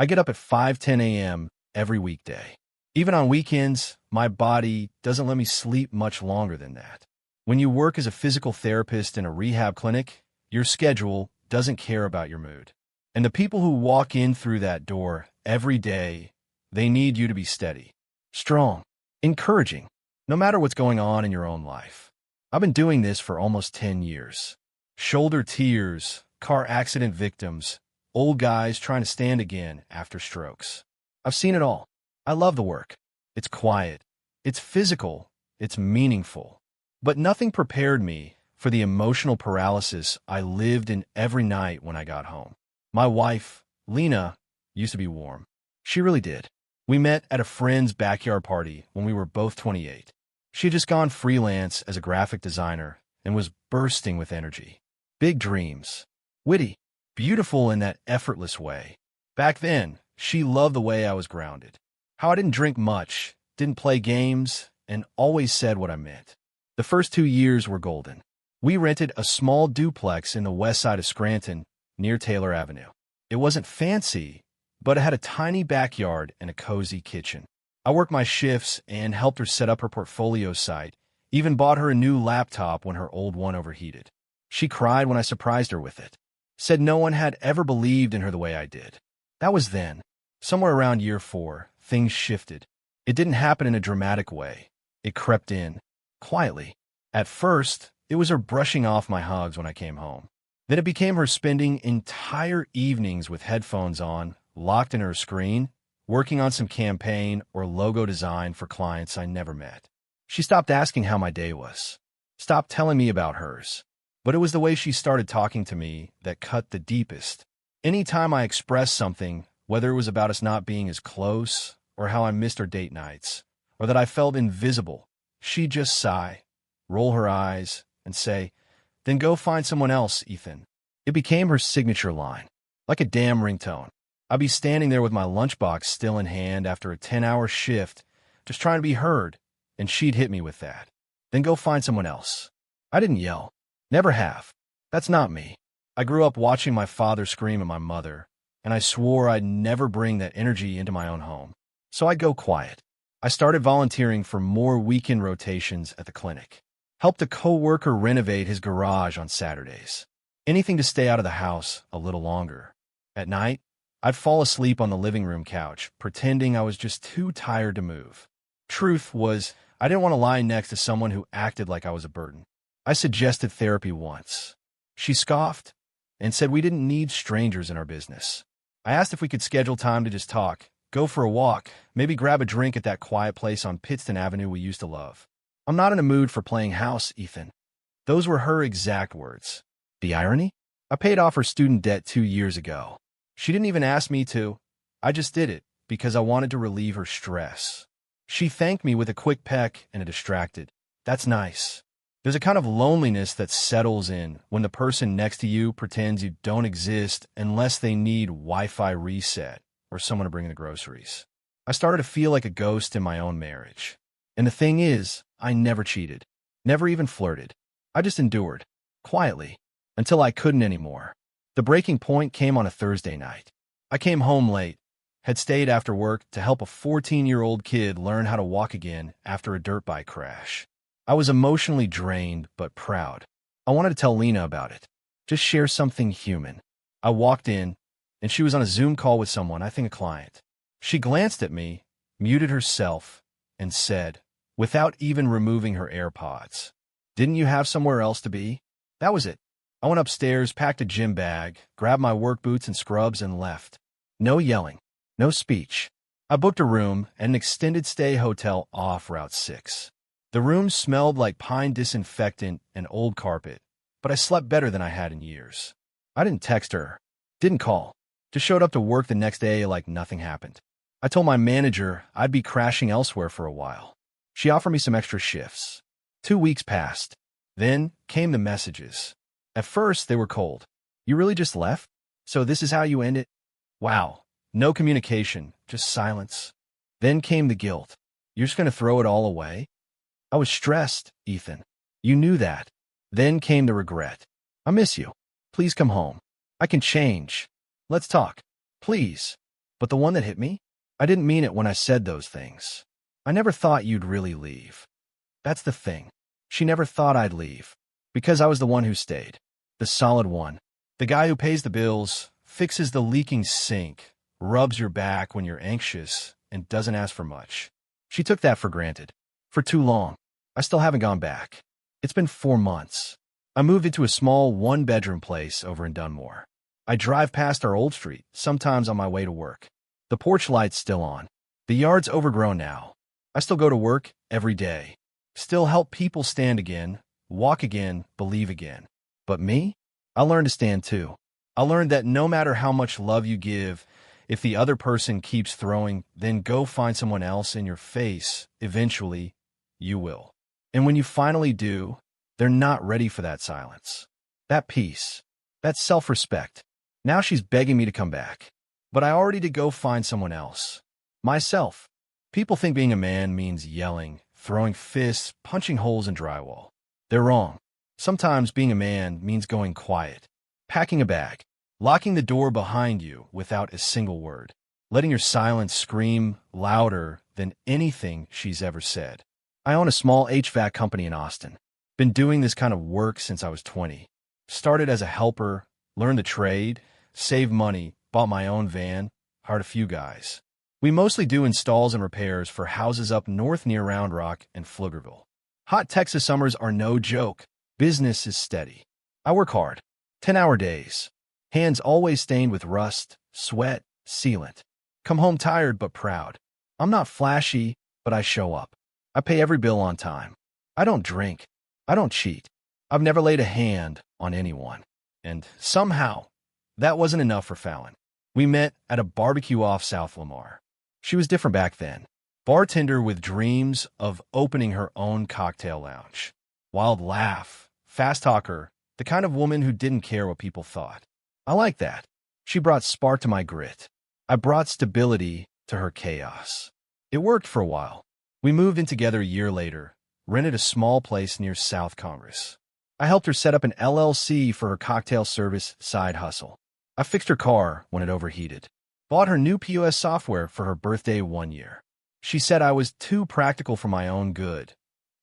I get up at 5:10 a.m. every weekday. Even on weekends, my body doesn't let me sleep much longer than that. When you work as a physical therapist in a rehab clinic, your schedule doesn't care about your mood. And the people who walk in through that door every day, they need you to be steady, strong, encouraging, no matter what's going on in your own life. I've been doing this for almost 10 years. Shoulder tears, car accident victims, old guys trying to stand again after strokes. I've seen it all. I love the work. It's quiet. It's physical. It's meaningful. But nothing prepared me for the emotional paralysis I lived in every night when I got home. My wife, Lena, used to be warm. She really did. We met at a friend's backyard party when we were both 28. She had just gone freelance as a graphic designer and was bursting with energy. Big dreams. Witty. Beautiful in that effortless way. Back then, she loved the way I was grounded. How I didn't drink much, didn't play games, and always said what I meant. The first 2 years were golden. We rented a small duplex in the west side of Scranton, near Taylor Avenue. It wasn't fancy, but it had a tiny backyard and a cozy kitchen. I worked my shifts and helped her set up her portfolio site, even bought her a new laptop when her old one overheated. She cried when I surprised her with it. Said no one had ever believed in her the way I did. That was then. Somewhere around year 4, things shifted. It didn't happen in a dramatic way. It crept in, quietly. At first, it was her brushing off my hugs when I came home. Then it became her spending entire evenings with headphones on, locked in her screen, working on some campaign or logo design for clients I never met. She stopped asking how my day was, stopped telling me about hers. But it was the way she started talking to me that cut the deepest. Anytime I expressed something, whether it was about us not being as close, or how I missed our date nights, or that I felt invisible, she'd just sigh, roll her eyes, and say, "Then go find someone else, Ethan." It became her signature line, like a damn ringtone. I'd be standing there with my lunchbox still in hand after a 10-hour shift, just trying to be heard, and she'd hit me with that. "Then go find someone else." I didn't yell. Never have. That's not me. I grew up watching my father scream at my mother, and I swore I'd never bring that energy into my own home. So I'd go quiet. I started volunteering for more weekend rotations at the clinic. Helped a coworker renovate his garage on Saturdays. Anything to stay out of the house a little longer. At night, I'd fall asleep on the living room couch, pretending I was just too tired to move. Truth was, I didn't want to lie next to someone who acted like I was a burden. I suggested therapy once. She scoffed and said we didn't need strangers in our business. I asked if we could schedule time to just talk, go for a walk, maybe grab a drink at that quiet place on Pittston Avenue we used to love. "I'm not in a mood for playing house, Ethan." Those were her exact words. The irony? I paid off her student debt 2 years ago. She didn't even ask me to. I just did it because I wanted to relieve her stress. She thanked me with a quick peck and a distracted, "That's nice." There's a kind of loneliness that settles in when the person next to you pretends you don't exist unless they need Wi-Fi reset or someone to bring the groceries. I started to feel like a ghost in my own marriage. And the thing is, I never cheated, never even flirted. I just endured, quietly, until I couldn't anymore. The breaking point came on a Thursday night. I came home late, had stayed after work to help a 14-year-old kid learn how to walk again after a dirt bike crash. I was emotionally drained but proud. I wanted to tell Lena about it, just share something human. I walked in, and she was on a Zoom call with someone, I think a client. She glanced at me, muted herself, and said, without even removing her AirPods, "Didn't you have somewhere else to be?" That was it. I went upstairs, packed a gym bag, grabbed my work boots and scrubs, and left. No yelling, no speech. I booked a room at an extended stay hotel off Route 6. The room smelled like pine disinfectant and old carpet, but I slept better than I had in years. I didn't text her, didn't call, just showed up to work the next day like nothing happened. I told my manager I'd be crashing elsewhere for a while. She offered me some extra shifts. 2 weeks passed. Then came the messages. At first, they were cold. "You really just left? So this is how you end it?" Wow. No communication, just silence. Then came the guilt. "You're just going to throw it all away?" I was stressed, Ethan. You knew that. Then came the regret. "I miss you. Please come home. I can change. Let's talk. Please." But the one that hit me? I didn't mean it when I said those things. I never thought you'd really leave. That's the thing. She never thought I'd leave. Because I was the one who stayed. The solid one. The guy who pays the bills, fixes the leaking sink, rubs your back when you're anxious, and doesn't ask for much. She took that for granted. For too long. I still haven't gone back. It's been 4 months. I moved into a small one-bedroom place over in Dunmore. I drive past our old street, sometimes on my way to work. The porch light's still on. The yard's overgrown now. I still go to work every day. Still help people stand again, walk again, believe again. But me? I learned to stand too. I learned that no matter how much love you give, if the other person keeps throwing, then go find someone else in your face. Eventually, you will. And when you finally do, they're not ready for that silence. That peace. That self-respect. Now she's begging me to come back. But I already did go find someone else. Myself. People think being a man means yelling, throwing fists, punching holes in drywall. They're wrong. Sometimes being a man means going quiet, packing a bag, locking the door behind you without a single word, letting your silence scream louder than anything she's ever said. I own a small HVAC company in Austin. Been doing this kind of work since I was 20. Started as a helper, learned the trade, saved money, bought my own van, hired a few guys. We mostly do installs and repairs for houses up north near Round Rock and Pflugerville. Hot Texas summers are no joke. Business is steady. I work hard. 10-hour days. Hands always stained with rust, sweat, sealant. Come home tired but proud. I'm not flashy, but I show up. I pay every bill on time. I don't drink. I don't cheat. I've never laid a hand on anyone. And somehow, that wasn't enough for Fallon. We met at a barbecue off South Lamar. She was different back then. Bartender with dreams of opening her own cocktail lounge. Wild laugh. Fast talker. The kind of woman who didn't care what people thought. I like that. She brought spark to my grit. I brought stability to her chaos. It worked for a while. We moved in together a year later, rented a small place near South Congress. I helped her set up an LLC for her cocktail service side hustle. I fixed her car when it overheated. Bought her new POS software for her birthday 1 year. She said I was too practical for my own good,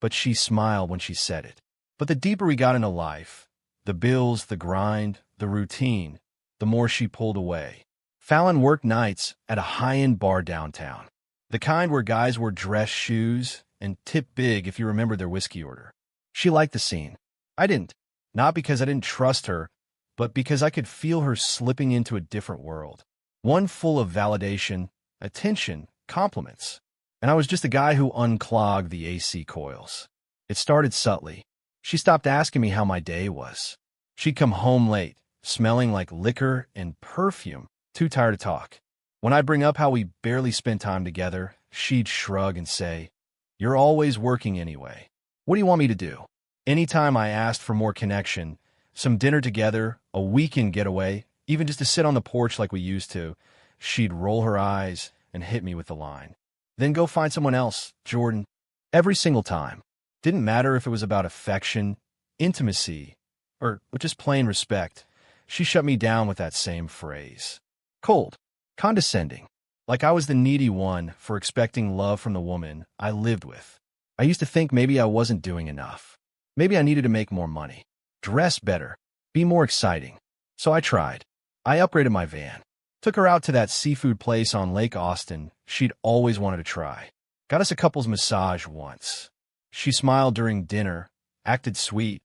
but she smiled when she said it. But the deeper we got into life, the bills, the grind, the routine, the more she pulled away. Fallon worked nights at a high-end bar downtown. The kind where guys wore dress shoes and tipped big if you remember their whiskey order. She liked the scene. I didn't. Not because I didn't trust her, but because I could feel her slipping into a different world. One full of validation, attention, compliments. And I was just a guy who unclogged the AC coils. It started subtly. She stopped asking me how my day was. She'd come home late, smelling like liquor and perfume, too tired to talk. When I'd bring up how we barely spent time together, she'd shrug and say, "You're always working anyway. What do you want me to do?" Anytime I asked for more connection, some dinner together, a weekend getaway, even just to sit on the porch like we used to, she'd roll her eyes and hit me with the line. "Then go find someone else, Jordan." Every single time. Didn't matter if it was about affection, intimacy, or just plain respect. She shut me down with that same phrase. Cold. Condescending. Like I was the needy one for expecting love from the woman I lived with. I used to think maybe I wasn't doing enough. Maybe I needed to make more money, dress better, be more exciting. So I tried. I upgraded my van. Took her out to that seafood place on Lake Austin she'd always wanted to try. Got us a couple's massage once. She smiled during dinner, acted sweet,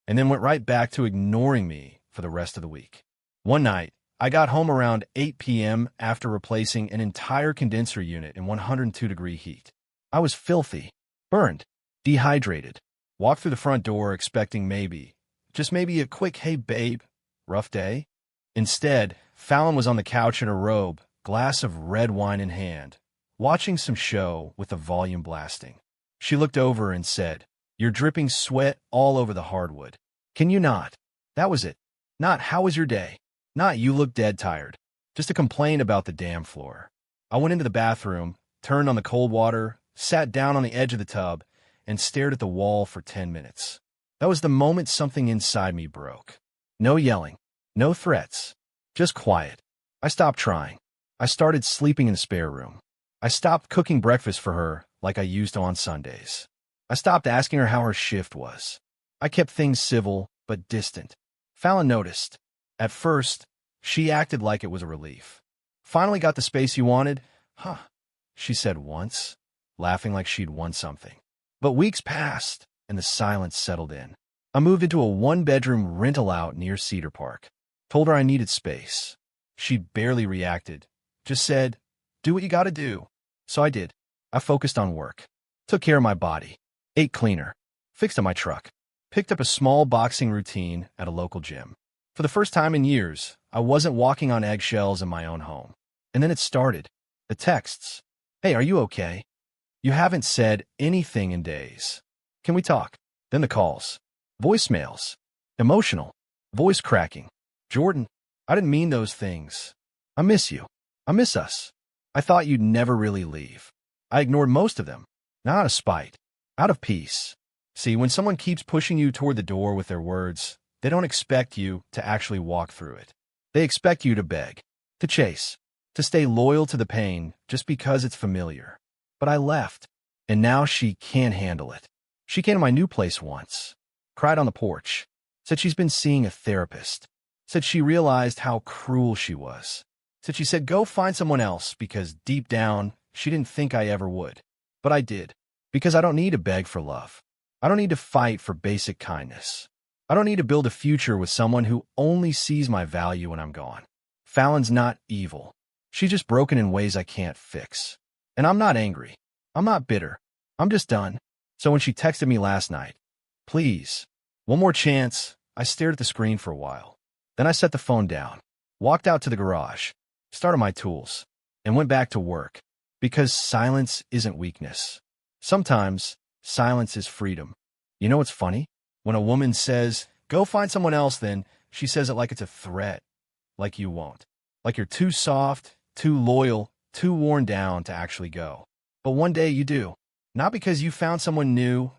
and then went right back to ignoring me for the rest of the week. One night, I got home around 8 p.m. after replacing an entire condenser unit in 102-degree heat. I was filthy, burned, dehydrated. Walked through the front door expecting just maybe a quick, "Hey babe, rough day?" Instead, Fallon was on the couch in her robe, glass of red wine in hand, watching some show with the volume blasting. She looked over and said, "You're dripping sweat all over the hardwood. Can you not?" That was it. Not, "How was your day?" Not, "You look dead tired." Just a complaint about the damn floor. I went into the bathroom, turned on the cold water, sat down on the edge of the tub, and stared at the wall for 10 minutes. That was the moment something inside me broke. No yelling, no threats, just quiet. I stopped trying. I started sleeping in the spare room. I stopped cooking breakfast for her like I used to on Sundays. I stopped asking her how her shift was. I kept things civil but distant. Fallon noticed. At first, she acted like it was a relief. "Finally got the space you wanted?" "Huh," she said once, laughing like she'd won something. But weeks passed, and the silence settled in. I moved into a one-bedroom rental-out near Cedar Park. Told her I needed space. She barely reacted, just said, "Do what you gotta do." So I did. I focused on work. Took care of my body. Ate cleaner. Fixed up my truck. Picked up a small boxing routine at a local gym. For the first time in years, I wasn't walking on eggshells in my own home. And then it started. The texts. "Hey, are you okay? You haven't said anything in days. Can we talk?" Then the calls. Voicemails. Emotional. Voice cracking. "Jordan, I didn't mean those things. I miss you. I miss us. I thought you'd never really leave." I ignored most of them. Not out of spite. Out of peace. See, when someone keeps pushing you toward the door with their words, they don't expect you to actually walk through it. They expect you to beg, to chase, to stay loyal to the pain just because it's familiar. But I left, and now she can't handle it. She came to my new place once, cried on the porch, said she's been seeing a therapist, said she realized how cruel she was, said she said go find someone else because deep down she didn't think I ever would. But I did, because I don't need to beg for love. I don't need to fight for basic kindness. I don't need to build a future with someone who only sees my value when I'm gone. Fallon's not evil. She's just broken in ways I can't fix. And I'm not angry. I'm not bitter. I'm just done. So when she texted me last night, "Please, one more chance," I stared at the screen for a while. Then I set the phone down, walked out to the garage, started my tools, and went back to work. Because silence isn't weakness. Sometimes silence is freedom. You know what's funny? When a woman says, "Go find someone else," then she says it like it's a threat. Like you won't. Like you're too soft, too loyal, too worn down to actually go. But one day you do. Not because you found someone new,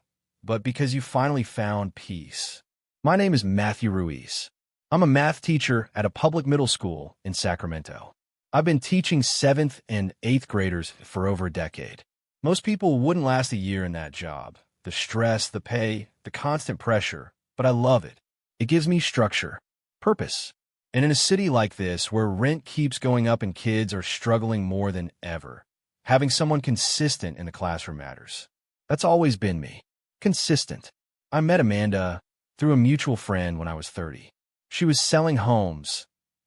but because you finally found peace. My name is Matthew Ruiz. I'm a math teacher at a public middle school in Sacramento. I've been teaching 7th and 8th graders for over a decade. Most people wouldn't last a year in that job. The stress, the pay, the constant pressure. But I love it. It gives me structure, purpose. And in a city like this, where rent keeps going up and kids are struggling more than ever, having someone consistent in the classroom matters. That's always been me. Consistent. I met Amanda through a mutual friend when I was 30. She was selling homes,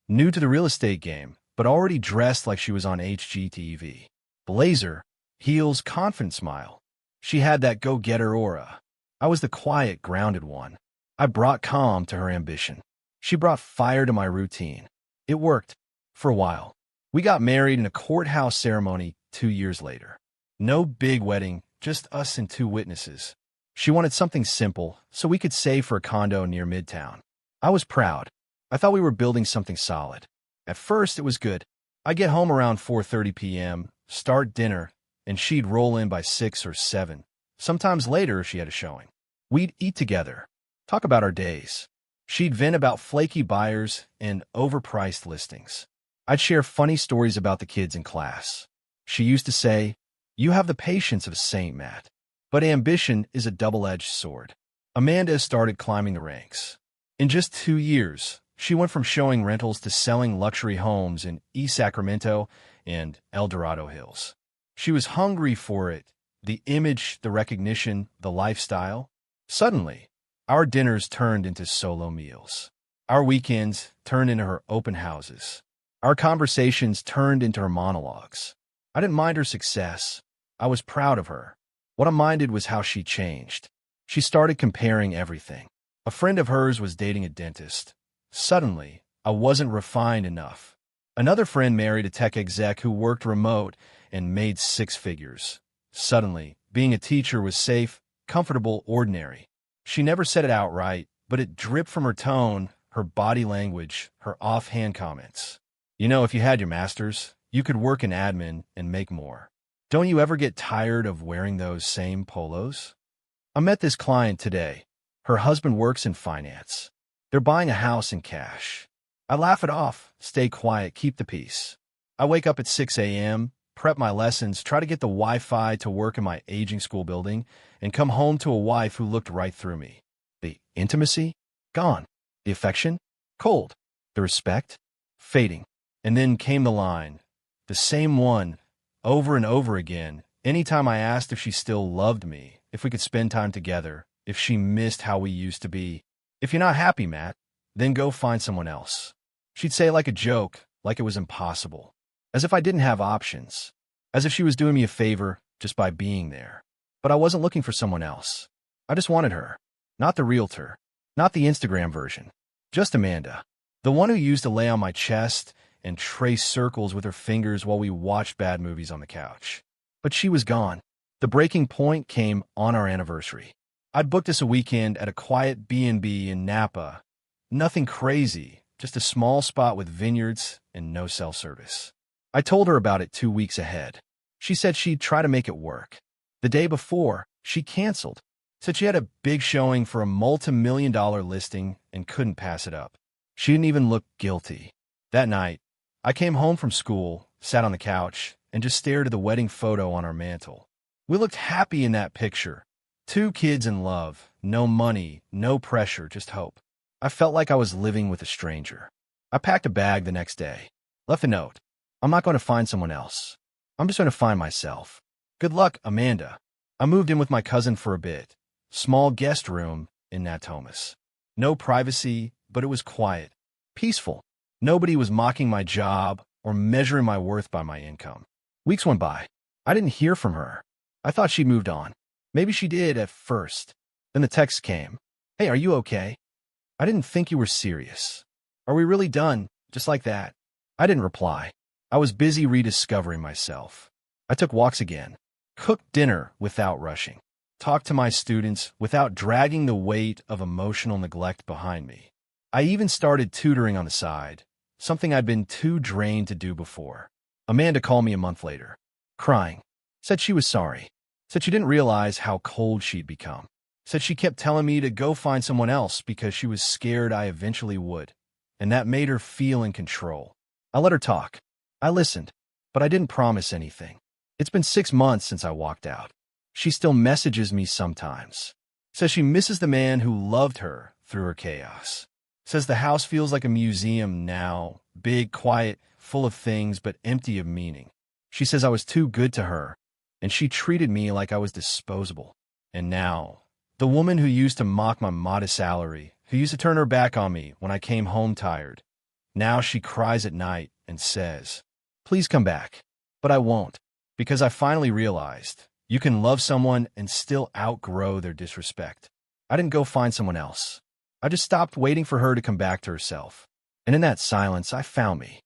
new to the real estate game, but already dressed like she was on HGTV. Blazer, heels, confident smile. She had that go-getter aura. I was the quiet, grounded one. I brought calm to her ambition. She brought fire to my routine. It worked. For a while. We got married in a courthouse ceremony 2 years later. No big wedding, just us and 2 witnesses. She wanted something simple, so we could save for a condo near Midtown. I was proud. I thought we were building something solid. At first, it was good. I'd get home around 4:30 p.m., start dinner, and she'd roll in by 6 or 7. Sometimes later if she had a showing. We'd eat together, talk about our days. She'd vent about flaky buyers and overpriced listings. I'd share funny stories about the kids in class. She used to say, "You have the patience of a saint, Matt." But ambition is a double-edged sword. Amanda started climbing the ranks. In just 2 years, she went from showing rentals to selling luxury homes in East Sacramento and El Dorado Hills. She was hungry for it, the image, the recognition, the lifestyle. Suddenly, our dinners turned into solo meals. Our weekends turned into her open houses. Our conversations turned into her monologues. I didn't mind her success. I was proud of her. What I minded was how she changed. She started comparing everything. A friend of hers was dating a dentist. Suddenly, I wasn't refined enough. Another friend married a tech exec who worked remote and made 6 figures. Suddenly, being a teacher was safe, comfortable, ordinary. She never said it outright, but it dripped from her tone, her body language, her offhand comments. You know, if you had your master's, you could work in admin and make more. Don't you ever get tired of wearing those same polos? I met this client today. Her husband works in finance. They're buying a house in cash. I laugh it off, stay quiet, keep the peace. I wake up at 6 a.m., prep my lessons, try to get the Wi-Fi to work in my aging school building, and come home to a wife who looked right through me. The intimacy? Gone. The affection? Cold. The respect? Fading. And then came the line. The same one, over and over again, anytime I asked if she still loved me, if we could spend time together, if she missed how we used to be. If you're not happy, Matt, then go find someone else. She'd say like a joke, like it was impossible. As if I didn't have options. As if she was doing me a favor just by being there. But I wasn't looking for someone else. I just wanted her. Not the realtor. Not the Instagram version. Just Amanda. The one who used to lay on my chest and trace circles with her fingers while we watched bad movies on the couch. But she was gone. The breaking point came on our anniversary. I'd booked us a weekend at a quiet B&B in Napa. Nothing crazy, just a small spot with vineyards and no cell service. I told her about it 2 weeks ahead. She said she'd try to make it work. The day before, she canceled. Said she had a big showing for a multi-million-dollar listing and couldn't pass it up. She didn't even look guilty. That night, I came home from school, sat on the couch, and just stared at the wedding photo on our mantle. We looked happy in that picture. 2 kids in love, no money, no pressure, just hope. I felt like I was living with a stranger. I packed a bag the next day. Left a note. I'm not going to find someone else. I'm just going to find myself. Good luck, Amanda. I moved in with my cousin for a bit. Small guest room in Natomas. No privacy, but it was quiet. Peaceful. Nobody was mocking my job or measuring my worth by my income. Weeks went by. I didn't hear from her. I thought she'd moved on. Maybe she did at first. Then the text came. Hey, are you okay? I didn't think you were serious. Are we really done? Just like that? I didn't reply. I was busy rediscovering myself. I took walks again. Cooked dinner without rushing. Talked to my students without dragging the weight of emotional neglect behind me. I even started tutoring on the side, something I'd been too drained to do before. Amanda called me a month later, crying. Said she was sorry. Said she didn't realize how cold she'd become. Said she kept telling me to go find someone else because she was scared I eventually would, and that made her feel in control. I let her talk. I listened, but I didn't promise anything. It's been 6 months since I walked out. She still messages me sometimes. Says she misses the man who loved her through her chaos. Says the house feels like a museum now, big, quiet, full of things, but empty of meaning. She says I was too good to her, and she treated me like I was disposable. And now, the woman who used to mock my modest salary, who used to turn her back on me when I came home tired, now she cries at night and says, please come back. But I won't, because I finally realized you can love someone and still outgrow their disrespect. I didn't go find someone else. I just stopped waiting for her to come back to herself. And in that silence, I found me.